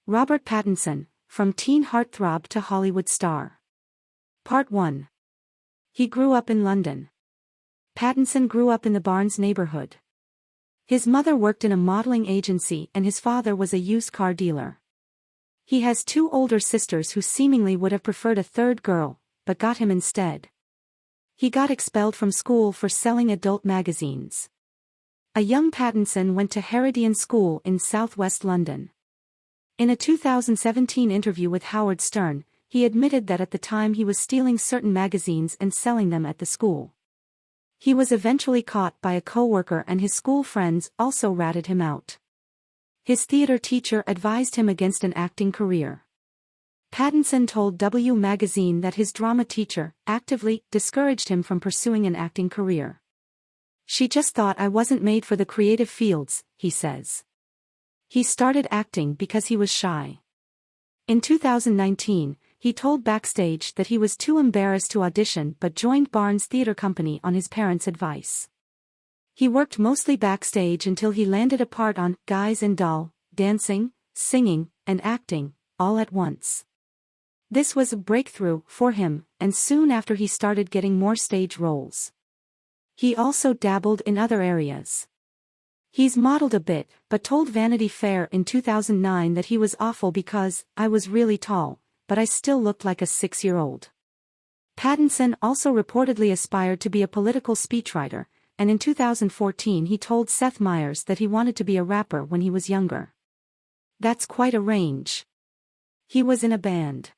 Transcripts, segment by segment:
Robert Pattinson, From Teen Heartthrob to Hollywood Star. Part 1. He grew up in London. Pattinson grew up in the Barnes neighborhood. His mother worked in a modeling agency and his father was a used car dealer. He has two older sisters who seemingly would have preferred a third girl, but got him instead. He got expelled from school for selling adult magazines. A young Pattinson went to Herodian School in southwest London. In a 2017 interview with Howard Stern, he admitted that at the time he was stealing certain magazines and selling them at the school. He was eventually caught by a co-worker and his school friends also ratted him out. His theater teacher advised him against an acting career. Pattinson told W magazine that his drama teacher actively discouraged him from pursuing an acting career. "She just thought I wasn't made for the creative fields," he says. He started acting because he was shy. In 2019, he told Backstage that he was too embarrassed to audition but joined Barnes Theatre Company on his parents' advice. He worked mostly backstage until he landed a part on Guys and Doll, dancing, singing, and acting, all at once. This was a breakthrough for him, and soon after he started getting more stage roles. He also dabbled in other areas. He's modeled a bit, but told Vanity Fair in 2009 that he was awful because I was really tall, but I still looked like a 6-year-old. Pattinson also reportedly aspired to be a political speechwriter, and in 2014 he told Seth Meyers that he wanted to be a rapper when he was younger. That's quite a range. He was in a band.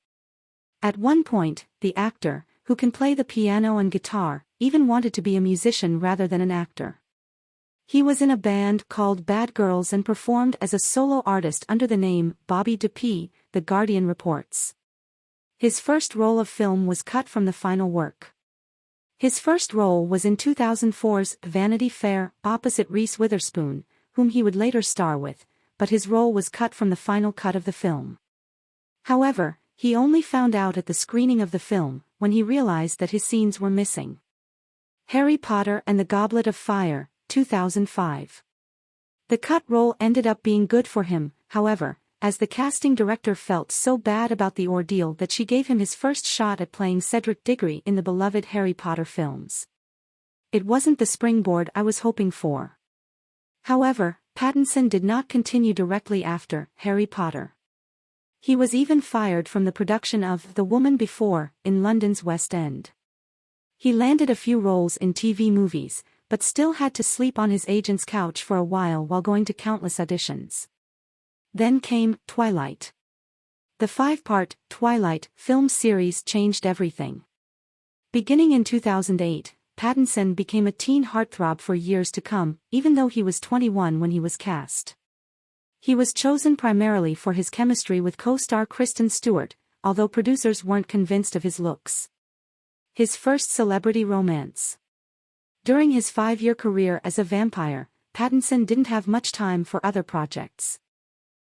At one point, the actor, who can play the piano and guitar, even wanted to be a musician rather than an actor. He was in a band called Bad Girls and performed as a solo artist under the name Bobby DeP, The Guardian reports. His first roll of film was cut from the final work. His first role was in 2004's Vanity Fair opposite Reese Witherspoon, whom he would later star with, but his role was cut from the final cut of the film. However, he only found out at the screening of the film, when he realized that his scenes were missing. Harry Potter and the Goblet of Fire, 2005. The cut role ended up being good for him, however, as the casting director felt so bad about the ordeal that she gave him his first shot at playing Cedric Diggory in the beloved Harry Potter films. "It wasn't the springboard I was hoping for." However, Pattinson did not continue directly after Harry Potter. He was even fired from the production of The Woman Before in London's West End. He landed a few roles in TV movies, but still had to sleep on his agent's couch for a while going to countless auditions. Then came Twilight. The 5-part Twilight film series changed everything. Beginning in 2008, Pattinson became a teen heartthrob for years to come, even though he was 21 when he was cast. He was chosen primarily for his chemistry with co-star Kristen Stewart, although producers weren't convinced of his looks. His first celebrity romance. During his 5-year career as a vampire, Pattinson didn't have much time for other projects.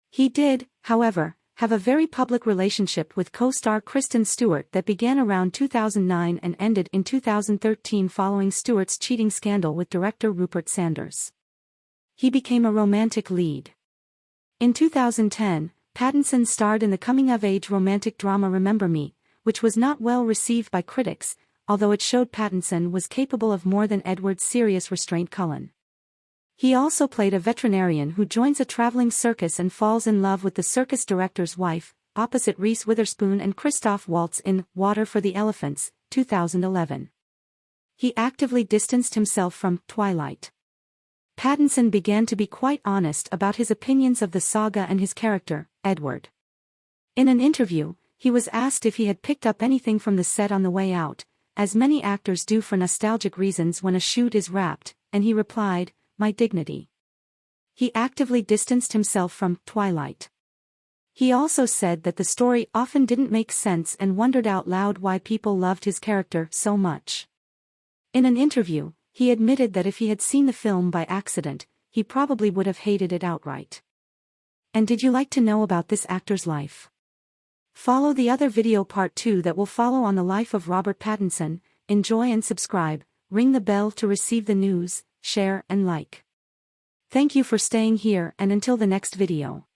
He did, however, have a very public relationship with co-star Kristen Stewart that began around 2009 and ended in 2013 following Stewart's cheating scandal with director Rupert Sanders. He became a romantic lead. In 2010, Pattinson starred in the coming-of-age romantic drama Remember Me, which was not well received by critics, although it showed Pattinson was capable of more than Edward's serious restraint Cullen. He also played a veterinarian who joins a traveling circus and falls in love with the circus director's wife, opposite Reese Witherspoon and Christoph Waltz in Water for the Elephants, 2011. He actively distanced himself from Twilight. Pattinson began to be quite honest about his opinions of the saga and his character, Edward. In an interview, he was asked if he had picked up anything from the set on the way out, as many actors do for nostalgic reasons when a shoot is wrapped, and he replied, "My dignity." He actively distanced himself from Twilight. He also said that the story often didn't make sense and wondered out loud why people loved his character so much. In an interview, he admitted that if he had seen the film by accident, he probably would have hated it outright. And did you like to know about this actor's life? Follow the other video part 2 that will follow on the life of Robert Pattinson. Enjoy and subscribe, ring the bell to receive the news, share and like. Thank you for staying here and until the next video.